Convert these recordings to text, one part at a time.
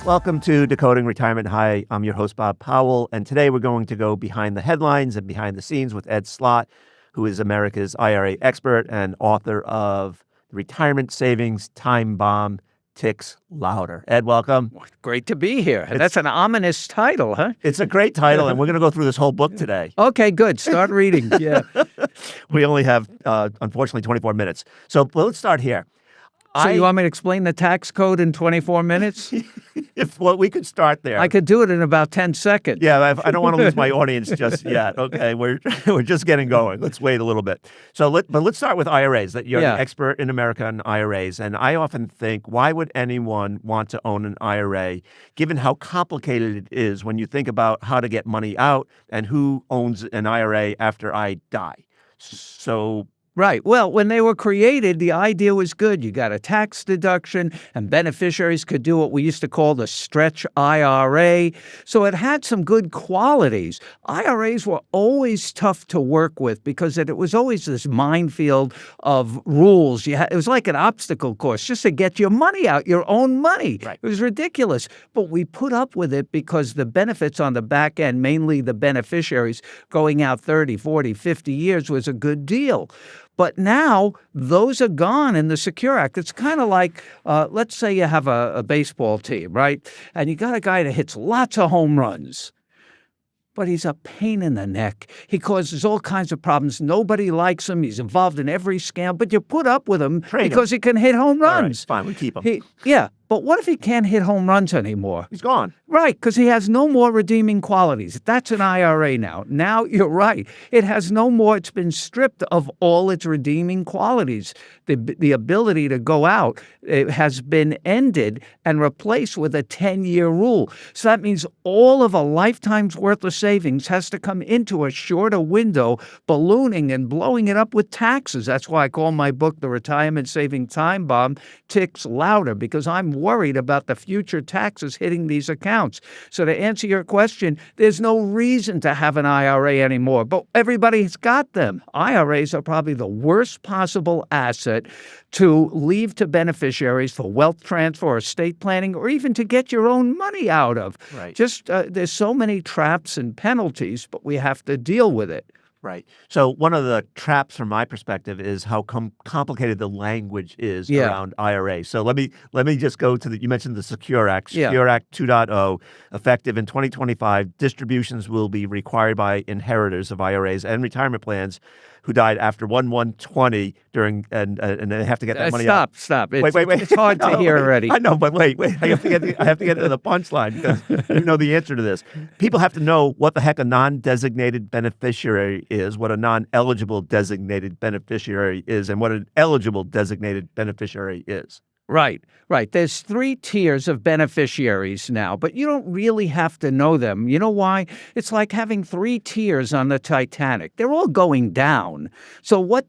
Welcome to Decoding Retirement. Hi, I'm your host, Bob Powell, and today we're going to go behind the headlines and behind the scenes with Ed Slott, who is America's IRA expert and author of Retirement Savings Time Bomb Ticks Louder. Ed, welcome. Great to be here. That's an ominous title, huh? It's a great title, and we're going to go through this whole book today. Okay, good. Start reading. Yeah. We only have, unfortunately, 24 minutes. So let's start here. So you want me to explain the tax code in 24 minutes? Well, we could start there. I could do it in about 10 seconds. Yeah, I don't want to lose my audience just yet. Okay, we're just getting going. Let's wait a little bit. But let's start with IRAs. That you're an expert in America on IRAs, and I often think, why would anyone want to own an IRA, given how complicated it is when you think about how to get money out and who owns an IRA after I die? So. Right. Well, when they were created, the idea was good. You got a tax deduction, and beneficiaries could do what we used to call the stretch IRA. So it had some good qualities. IRAs were always tough to work with because it was always this minefield of rules. It was like an obstacle course just to get your money out, your own money. Right. It was ridiculous. But we put up with it because the benefits on the back end, mainly the beneficiaries going out 30, 40, 50 years, was a good deal. But now those are gone in the Secure Act. It's kind of like, let's say you have a baseball team, right? And you got a guy that hits lots of home runs, but he's a pain in the neck. He causes all kinds of problems. Nobody likes him. He's involved in every scam, but you put up with him because he can hit home runs. All right, fine, we keep him. But what if he can't hit home runs anymore? He's gone. Right, because he has no more redeeming qualities. That's an IRA now. Now, you're right. It has no more. It's been stripped of all its redeeming qualities. The ability to go out has been ended and replaced with a 10-year rule. So that means all of a lifetime's worth of savings has to come into a shorter window, ballooning and blowing it up with taxes. That's why I call my book The Retirement Saving Time Bomb Ticks Louder, because I'm worried about the future taxes hitting these accounts. So to answer your question, there's no reason to have an IRA anymore, but everybody's got them. IRAs are probably the worst possible asset to leave to beneficiaries for wealth transfer or estate planning, or even to get your own money out of. Right. Just there's so many traps and penalties, but we have to deal with it. Right. So one of the traps from my perspective is how complicated the language is around IRA. So let me just go to you mentioned the Secure Act. Secure Act 2.0, effective in 2025. Distributions will be required by inheritors of IRAs and retirement plans who died after 1/1/20 during and they have to get that money out. Stop. Wait. It's hard to hear already. I know, but wait. I have to get to the punchline because you know the answer to this. People have to know what the heck a non-designated beneficiary is, what a non-eligible designated beneficiary is, and what an eligible designated beneficiary is. Right. There's 3 tiers of beneficiaries now, but you don't really have to know them. You know why? It's like having 3 tiers on the Titanic. They're all going down. So what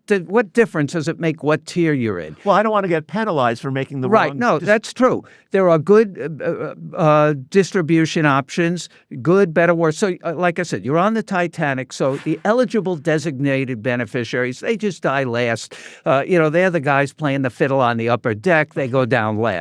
difference does it make what tier you're in? Well, I don't want to get penalized for making the wrong... No, that's true. There are good distribution options, good, better, worse. So like I said, you're on the Titanic, so the eligible designated beneficiaries, they just die last. They're the guys playing the fiddle on the upper deck. They go down last.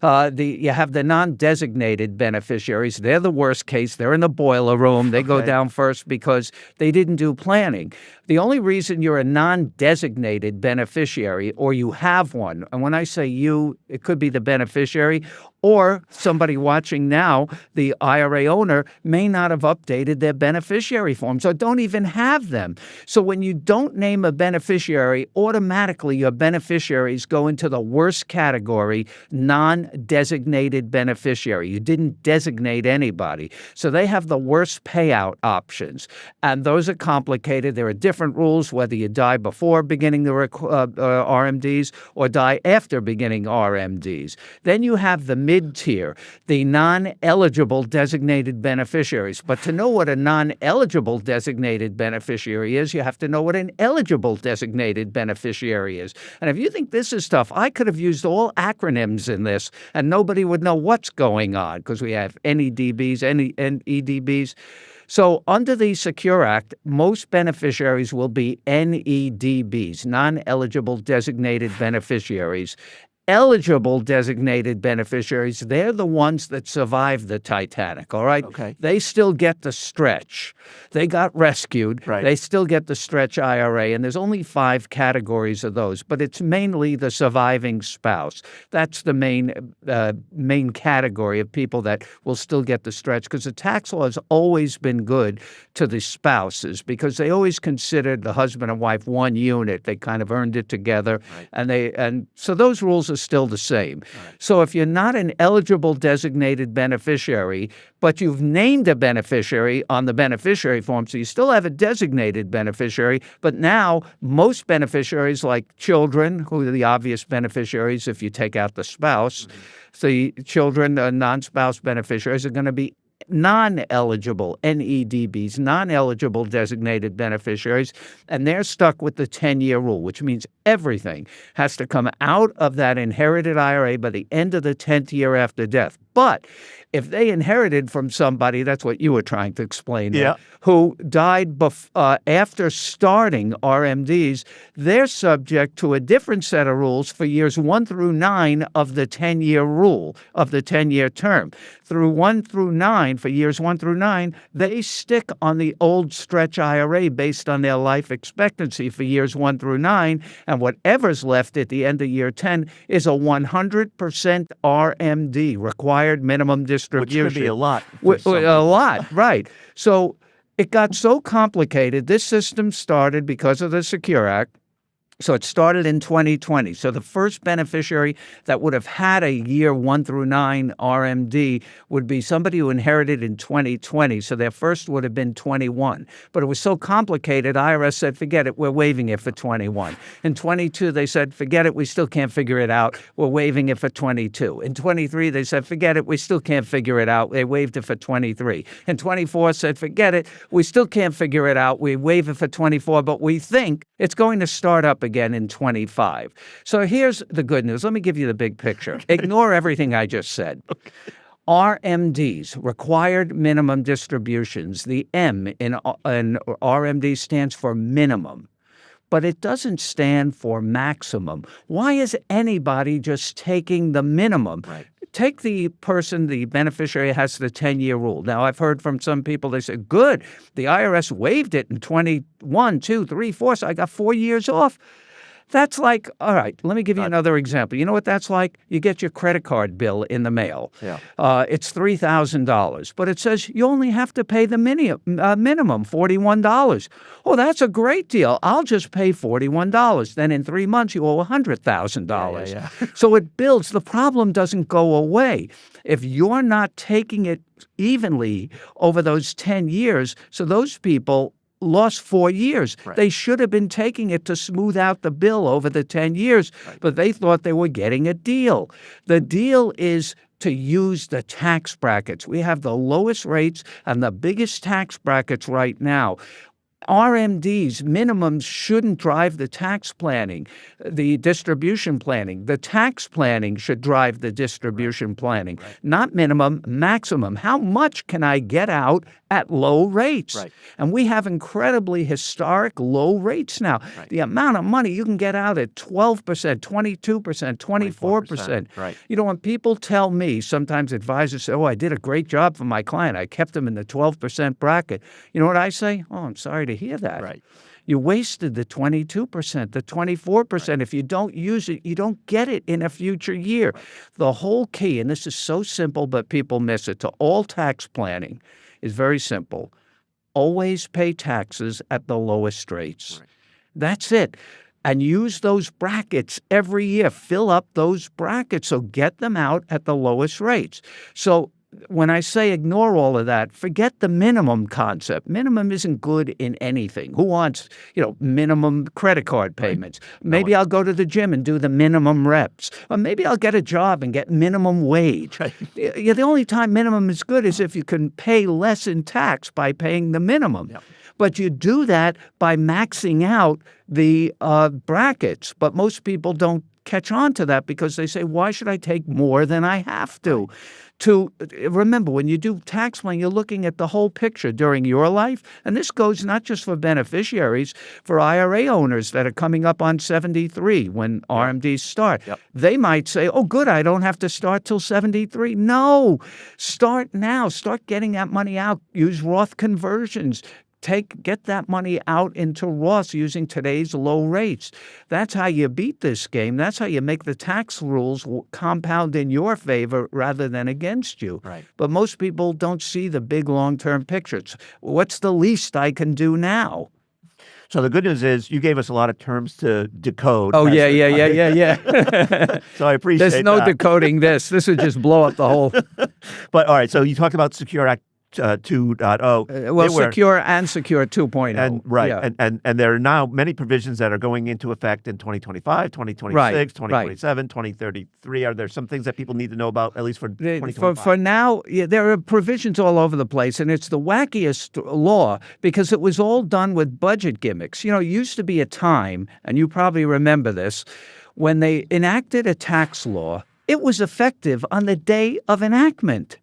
You have the non-designated beneficiaries. They're the worst case. They're in the boiler room. They go down first because they didn't do planning. The only reason you're a non-designated beneficiary, or you have one, and when I say you, it could be the beneficiary or somebody watching now, the IRA owner, may not have updated their beneficiary forms or don't even have them. So when you don't name a beneficiary, automatically your beneficiaries go into the worst category, non-designated beneficiary. You didn't designate anybody. So they have the worst payout options. And those are complicated. There are different rules, whether you die before beginning the RMDs or die after beginning RMDs. Then you have the mid-tier, the non-eligible designated beneficiaries. But to know what a non-eligible designated beneficiary is, you have to know what an eligible designated beneficiary is. And if you think this is tough, I could have used all acronyms in this, and nobody would know what's going on because we have NEDBs, NEDBs. So under the Secure Act, most beneficiaries will be NEDBs, non-eligible designated beneficiaries. eligible designated beneficiaries, they're the ones that survived the Titanic, all right? Okay. They still get the stretch. They got rescued. Right. They still get the stretch IRA, and there's only 5 categories of those, but it's mainly the surviving spouse. That's the main category of people that will still get the stretch, because the tax law has always been good to the spouses because they always considered the husband and wife one unit. They kind of earned it together, right. and so those rules are still the same. Right. So if you're not an eligible designated beneficiary, but you've named a beneficiary on the beneficiary form, so you still have a designated beneficiary, but now most beneficiaries, like children, who are the obvious beneficiaries if you take out the spouse, so children, non-spouse beneficiaries, are going to be non-eligible, NEDBs, non-eligible designated beneficiaries, and they're stuck with the 10-year rule, which means everything has to come out of that inherited IRA by the end of the 10th year after death. But if they inherited from somebody, that's what you were trying to explain, who died after starting RMDs, they're subject to a different set of rules for years 1 through 9 of the 10-year rule, of the 10-year term. Through 1 through 9, for years 1 through 9, they stick on the old stretch IRA based on their life expectancy for years 1 through 9, and whatever's left at the end of year 10 is a 100% RMD, required minimum distribution. Which could be a lot. A lot, right. So it got so complicated. This system started because of the Secure Act. So it started in 2020. So the first beneficiary that would have had a year 1 through 9 RMD would be somebody who inherited in 2020. So their first would have been 21. But it was so complicated, IRS said, forget it, we're waiving it for 21. In 22, they said, forget it, we still can't figure it out, we're waiving it for 22. In 23, they said, forget it, we still can't figure it out, they waived it for 23. In 24, said, forget it, we still can't figure it out, we waive it for 24, but we think it's going to start up again in 25. So here's the good news. Let me give you the big picture. Ignore everything I just said. RMDs, required minimum distributions, the M in RMD stands for minimum, but it doesn't stand for maximum. Why is anybody just taking the minimum? Right. Take the person, the beneficiary has the 10-year rule. Now, I've heard from some people, they say, good, the IRS waived it in 21, 2, 3, 4, so I got 4 years off. That's like, all right, let me give you another example. You know what that's like? You get your credit card bill in the mail. Yeah. It's $3,000, but it says you only have to pay the minimum, $41. Oh, that's a great deal. I'll just pay $41. Then in 3 months, you owe $100,000. Yeah. So it builds. The problem doesn't go away. If you're not taking it evenly over those 10 years, so those people lost 4 years. Right. They should have been taking it to smooth out the bill over the 10 years, but they thought they were getting a deal. The deal is to use the tax brackets. We have the lowest rates and the biggest tax brackets right now. RMDs, minimums, shouldn't drive the tax planning, the distribution planning. The tax planning should drive the distribution planning, not minimum, maximum. How much can I get out at low rates? Right. And we have incredibly historic low rates now. Right. The amount of money you can get out at 12%, 22%, 24%. Right. You know, when people tell me, sometimes advisors say, oh, I did a great job for my client, I kept them in the 12% bracket. You know what I say? Oh, I'm sorry to hear that. Right. You wasted the 22%, the 24%. Right. If you don't use it, you don't get it in a future year. Right. The whole key, and this is so simple, but people miss it, to all tax planning is very simple. Always pay taxes at the lowest rates. Right. That's it. And use those brackets every year. Fill up those brackets. So get them out at the lowest rates. So when I say ignore all of that, forget the minimum concept. Minimum isn't good in anything. Who wants, minimum credit card payments? Right. Maybe I'll go to the gym and do the minimum reps. Or maybe I'll get a job and get minimum wage. Right. Yeah, the only time minimum is good is if you can pay less in tax by paying the minimum. Yep. But you do that by maxing out the brackets. But most people don't catch on to that because they say, why should I take more than I have to? Remember, when you do tax planning, you're looking at the whole picture during your life. And this goes not just for beneficiaries, for IRA owners that are coming up on 73 when RMDs start. They might say, oh, good, I don't have to start till 73. No, start now. Start getting that money out. Use Roth conversions. Get that money out into Roths using today's low rates. That's how you beat this game. That's how you make the tax rules compound in your favor rather than against you. Right. But most people don't see the big long-term pictures. What's the least I can do now? So the good news is you gave us a lot of terms to decode. Oh, yeah. So I appreciate that. There's no decoding this. This would just blow up the whole. But all right, so you talked about Secure Act 2.0. Well, Secure and Secure 2.0. And, right. Yeah. And there are now many provisions that are going into effect in 2025, 2026, 2027, 2033. Are there some things that people need to know about, at least for 2025? For now, there are provisions all over the place, and it's the wackiest law because it was all done with budget gimmicks. It used to be a time, and you probably remember this, when they enacted a tax law, it was effective on the day of enactment.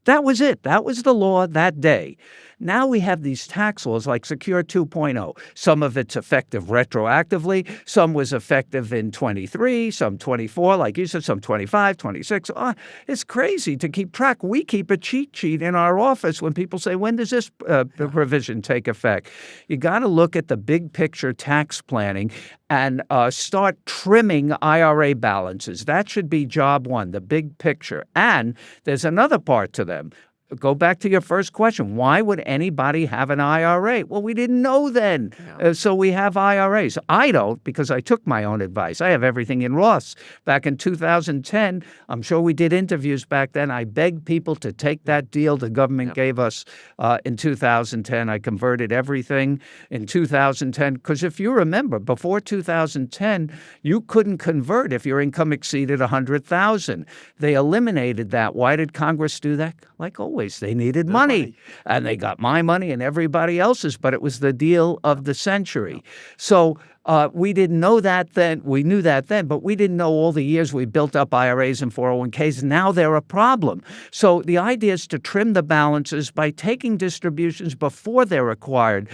That was it. That was the law that day. Now we have these tax laws like Secure 2.0. Some of it's effective retroactively. Some was effective in 23, some 24, like you said, some 25, 26. It's crazy to keep track. We keep a cheat sheet in our office when people say, when does this provision take effect? You got to look at the big picture tax planning and start trimming IRA balances. That should be job one, the big picture. And there's another part to them. Go back to your first question. Why would anybody have an IRA? Well, we didn't know then. So we have IRAs. I don't because I took my own advice. I have everything in Roths. Back in 2010, I'm sure we did interviews back then. I begged people to take that deal the government gave us in 2010. I converted everything in 2010 because if you remember, before 2010, you couldn't convert if your income exceeded $100,000. They eliminated that. Why did Congress do that? Like always, they needed money. And they got my money and everybody else's, but it was the deal of the century. So we didn't know that then. We knew that then, but we didn't know all the years we built up IRAs and 401ks. Now they're a problem. So the idea is to trim the balances by taking distributions before they're required,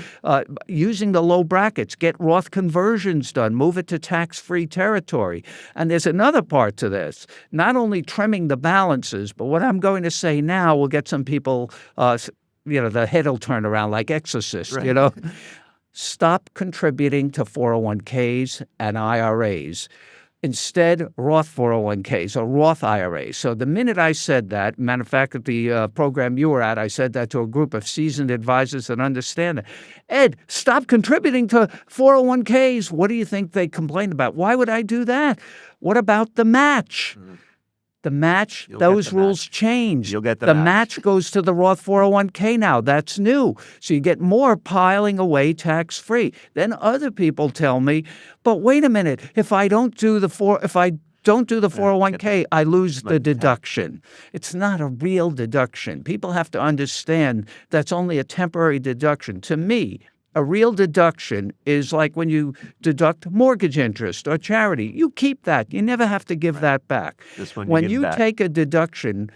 using the low brackets, get Roth conversions done, move it to tax-free territory. And there's another part to this, not only trimming the balances, but what I'm going to say now will get some people, the head will turn around like Exorcist, Right. Stop contributing to 401ks and IRAs. Instead, Roth 401ks or Roth IRAs. So the minute I said that, matter of fact, at the program you were at, I said that to a group of seasoned advisors that understand it. Ed, stop contributing to 401ks. What do you think they complained about? Why would I do that? What about the match? Mm-hmm. The match, those rules change. You'll get the match goes to the Roth 401k now. That's new. So you get more piling away tax-free. Then other people tell me, but wait a minute, if I don't do the 401k, I lose the deduction. It's not a real deduction. People have to understand that's only a temporary deduction. To me, a real deduction is like when you deduct mortgage interest or charity. You keep that. You never have to give that back. When you take a deduction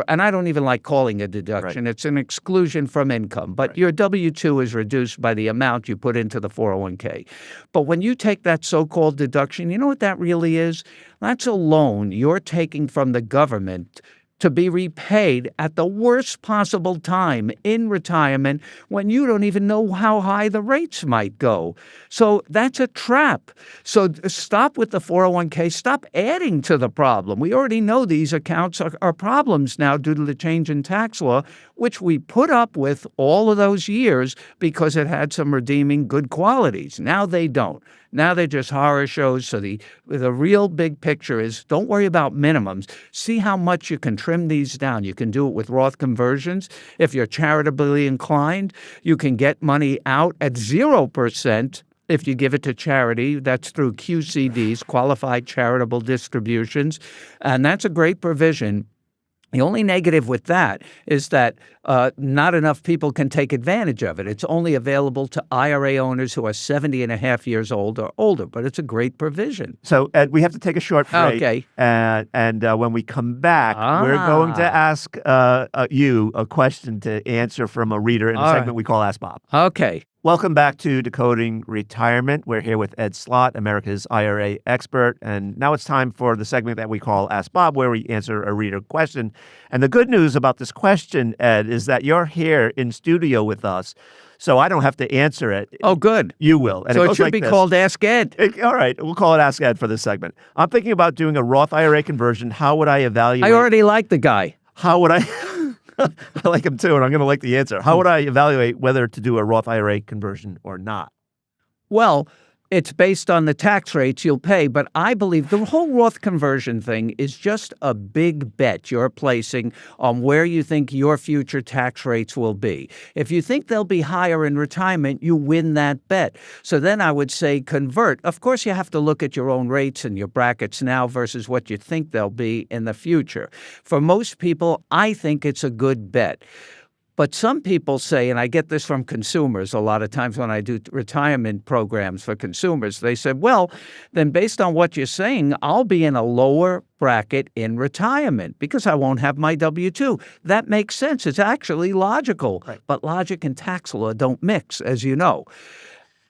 and I don't even like calling it a deduction. It's an exclusion from income. But your W-2 is reduced by the amount you put into the 401k. But when you take that so-called deduction, you know what that really is? That's a loan you're taking from the government to be repaid at the worst possible time in retirement when you don't even know how high the rates might go. So that's a trap. So stop with the 401k. Stop adding to the problem. We already know these accounts are problems now due to the change in tax law, which we put up with all of those years because it had some redeeming good qualities. Now they don't. Now they're just horror shows. So the real big picture is don't worry about minimums. See how much you can trim these down. You can do it with Roth conversions. If you're charitably inclined, you can get money out at 0%. If you give it to charity, that's through QCDs, qualified charitable distributions. And that's a great provision. The only negative with that is that not enough people can take advantage of it. It's only available to IRA owners who are 70 and a half years old or older, but it's a great provision. So, Ed, we have to take a short break. Okay. And when we come back, we're going to ask you a question to answer from a reader in a segment we call Ask Bob. Okay. Welcome back to Decoding Retirement. We're here with Ed Slott, America's IRA expert. And now it's time for the segment that we call Ask Bob, where we answer a reader question. And the good news about this question, Ed, is that you're here in studio with us, so I don't have to answer it. Oh, good. You will. And so it should like be this. called Ask Ed. All right. We'll call it Ask Ed for this segment. I'm thinking about doing a Roth IRA conversion. How would I evaluate? I already like the guy. How would I? I like him too, and I'm going to like the answer. How would I evaluate whether to do a Roth IRA conversion or not? Well, it's based on the tax rates you'll pay, but I believe the whole Roth conversion thing is just a big bet you're placing on where you think your future tax rates will be. If you think they'll be higher in retirement, you win that bet. So then I would say convert. Of course, you have to look at your own rates and your brackets now versus what you think they'll be in the future. For most people, I think it's a good bet. But some people say, and I get this from consumers a lot of times when I do retirement programs for consumers, they said, well, then based on what you're saying, I'll be in a lower bracket in retirement because I won't have my W-2. That makes sense. It's actually logical. Right. But logic and tax law don't mix, as you know.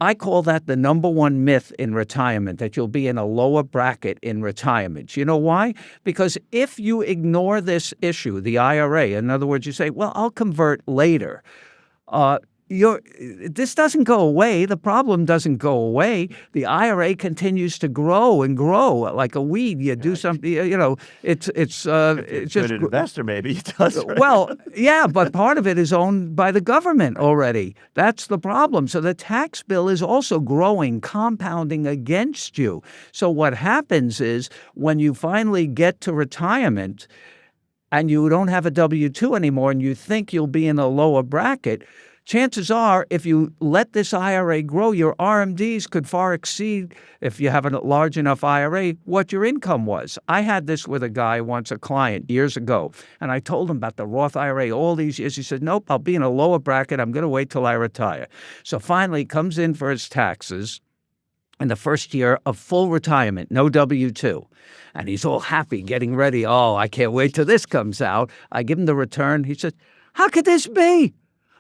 I call that the number one myth in retirement, that you'll be in a lower bracket in retirement. You know why? Because if you ignore this issue, the IRA, in other words, you say, well, I'll convert later, this doesn't go away. The problem doesn't go away. The IRA continues to grow and grow like a weed. You do something, it's just an investor, maybe it does. Right? Well, yeah, but part of it is owned by the government already. That's the problem. So the tax bill is also growing, compounding against you. So what happens is when you finally get to retirement and you don't have a W-2 anymore and you think you'll be in a lower bracket, chances are, if you let this IRA grow, your RMDs could far exceed, if you have a large enough IRA, what your income was. I had this with a guy once, a client, years ago, and I told him about the Roth IRA all these years. He said, nope, I'll be in a lower bracket. I'm going to wait till I retire. So finally, he comes in for his taxes in the first year of full retirement, no W-2. And he's all happy, getting ready. Oh, I can't wait till this comes out. I give him the return. He said, how could this be?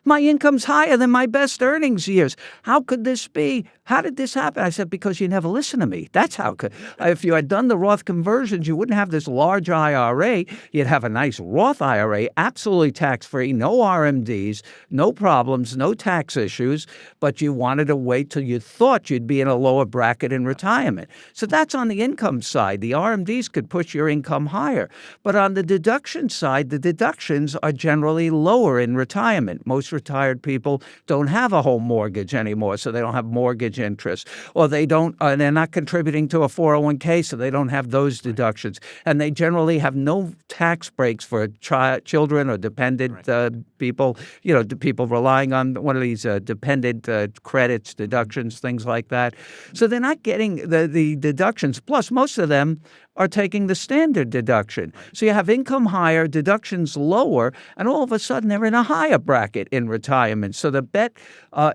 My income's higher than my best earnings years. How could this be? How did this happen? I said, because you never listen to me. That's how. If you had done the Roth conversions, you wouldn't have this large IRA. You'd have a nice Roth IRA, absolutely tax-free, no RMDs, no problems, no tax issues, but you wanted to wait till you thought you'd be in a lower bracket in retirement. So that's on the income side. The RMDs could push your income higher. But on the deduction side, the deductions are generally lower in retirement. Most retired people don't have a home mortgage anymore, so they don't have mortgage interest, or they're not contributing to a 401k, so they don't have those deductions, and they generally have no tax breaks for children or dependent people, people relying on one of these dependent credits, deductions, things like that. So they're not getting the deductions. Plus, most of them are taking the standard deduction. So you have income higher, deductions lower, and all of a sudden they're in a higher bracket in retirement. So the bet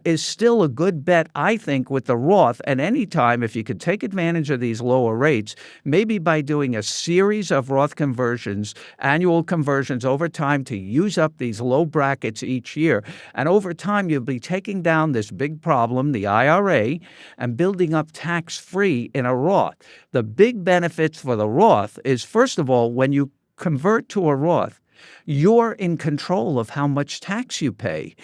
is still a good bet, I think, with the Roth. And anytime, if you could take advantage of these lower rates, maybe by doing a series of Roth conversions, annual conversions over time to use up these low brackets each year. And over time, you'll be taking down this big problem, the IRA, and building up tax-free in a Roth. The big benefits for the Roth is, first of all, when you convert to a Roth, you're in control of how much tax you pay.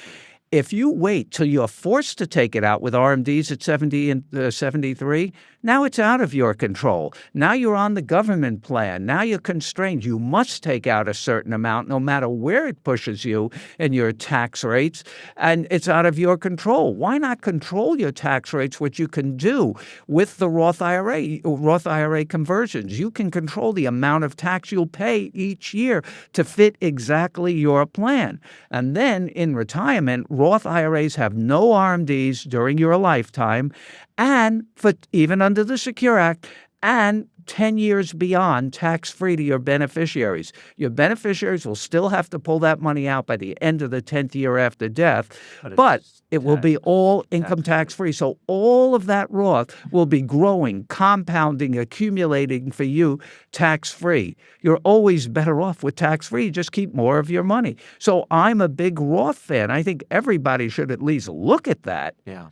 If you wait till you're forced to take it out with RMDs at 70 and 73, now it's out of your control. Now you're on the government plan. Now you're constrained. You must take out a certain amount no matter where it pushes you in your tax rates, and it's out of your control. Why not control your tax rates, which you can do with the Roth IRA conversions? You can control the amount of tax you'll pay each year to fit exactly your plan. And then in retirement, Roth IRAs have no RMDs during your lifetime, and even under the Secure Act, and 10 years beyond tax-free to your beneficiaries. Your beneficiaries will still have to pull that money out by the end of the 10th year after death, but it will be all income tax-free. So all of that Roth will be growing, compounding, accumulating for you tax-free. You're always better off with tax-free. Just keep more of your money. So I'm a big Roth fan. I think everybody should at least look at that. Yeah.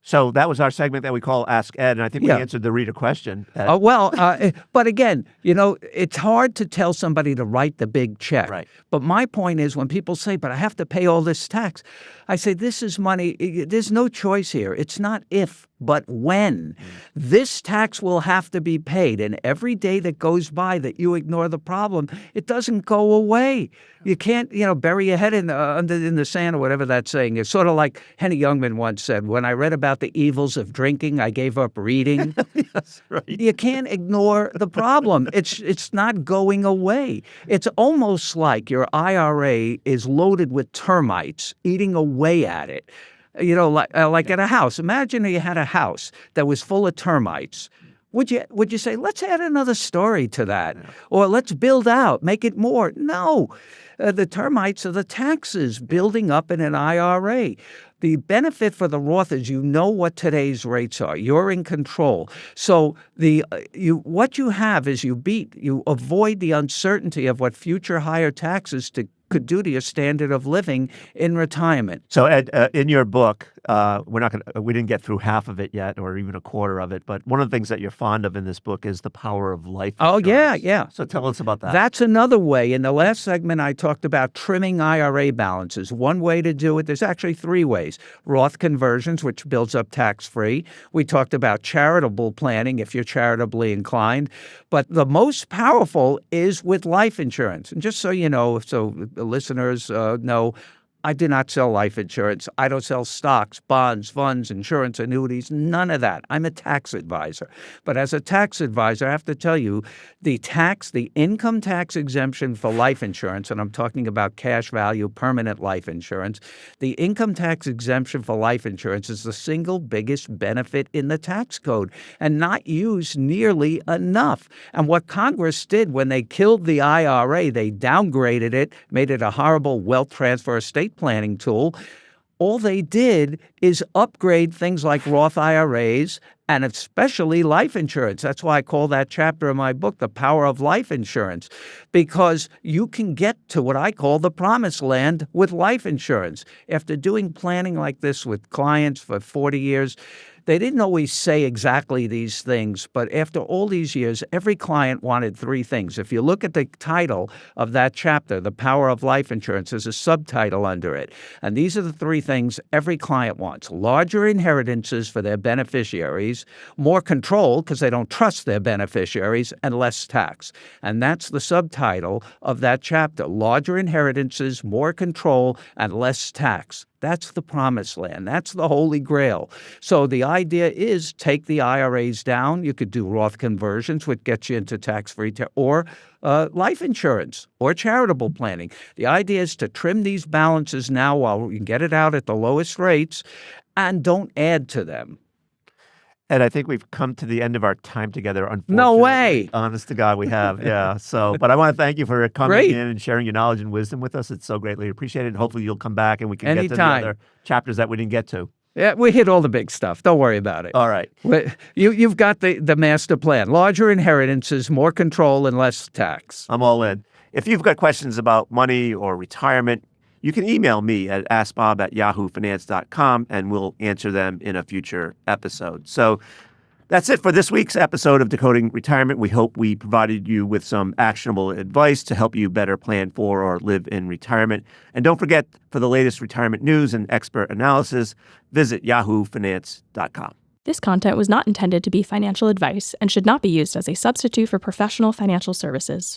So that was our segment that we call Ask Ed, and I think we answered the reader question. But again, it's hard to tell somebody to write the big check. Right. But my point is when people say, but I have to pay all this tax, I say this is money. There's no choice here. It's not if, but when. This tax will have to be paid, and every day that goes by that you ignore the problem, it doesn't go away. You can't, bury your head in the sand or whatever that saying is. Sort of like Henny Youngman once said, when I read about the evils of drinking, I gave up reading. That's right. You can't ignore the problem. It's not going away. It's almost like your IRA is loaded with termites eating away at it. Like at a house. Imagine you had a house that was full of termites. Would you say, let's add another story to that? Yeah. Or let's build out, make it more? No. The termites are the taxes building up in an IRA. The benefit for the Roth is you know what today's rates are. You're in control. So what you have is you avoid the uncertainty of what future higher taxes could do to your standard of living in retirement. So, Ed, in your book, we didn't get through half of it yet, or even a quarter of it. But one of the things that you're fond of in this book is the power of life insurance. Oh, yeah. So tell us about that. That's another way. In the last segment, I talked about trimming IRA balances. One way to do it, there's actually three ways. Roth conversions, which builds up tax-free. We talked about charitable planning, if you're charitably inclined. But the most powerful is with life insurance. And just so you know, so the listeners know, I do not sell life insurance. I don't sell stocks, bonds, funds, insurance, annuities, none of that. I'm a tax advisor. But as a tax advisor, I have to tell you, the income tax exemption for life insurance, and I'm talking about cash value, permanent life insurance, the income tax exemption for life insurance is the single biggest benefit in the tax code and not used nearly enough. And what Congress did when they killed the IRA, they downgraded it, made it a horrible wealth transfer estate planning tool. All they did is upgrade things like Roth IRAs and especially life insurance. That's why I call that chapter of my book, The Power of Life Insurance, because you can get to what I call the promised land with life insurance. After doing planning like this with clients for 40 years, they didn't always say exactly these things, but after all these years, every client wanted three things. If you look at the title of that chapter, The Power of Life Insurance, there's a subtitle under it. And these are the three things every client wants. Larger inheritances for their beneficiaries, more control because they don't trust their beneficiaries, and less tax. And that's the subtitle of that chapter. Larger inheritances, more control, and less tax. That's the promised land. That's the holy grail. So the idea is take the IRAs down. You could do Roth conversions, which gets you into tax-free, or life insurance or charitable planning. The idea is to trim these balances now while you can get it out at the lowest rates and don't add to them. And I think we've come to the end of our time together, unfortunately. No way. Honest to God, we have, yeah. But I want to thank you for coming in and sharing your knowledge and wisdom with us. It's so greatly appreciated. And hopefully you'll come back and we can get to the other chapters that we didn't get to. Yeah, we hit all the big stuff. Don't worry about it. All right. You've got the master plan. Larger inheritances, more control, and less tax. I'm all in. If you've got questions about money or retirement, you can email me at askbob@yahoofinance.com, and we'll answer them in a future episode. So that's it for this week's episode of Decoding Retirement. We hope we provided you with some actionable advice to help you better plan for or live in retirement. And don't forget, for the latest retirement news and expert analysis, visit yahoofinance.com. This content was not intended to be financial advice and should not be used as a substitute for professional financial services.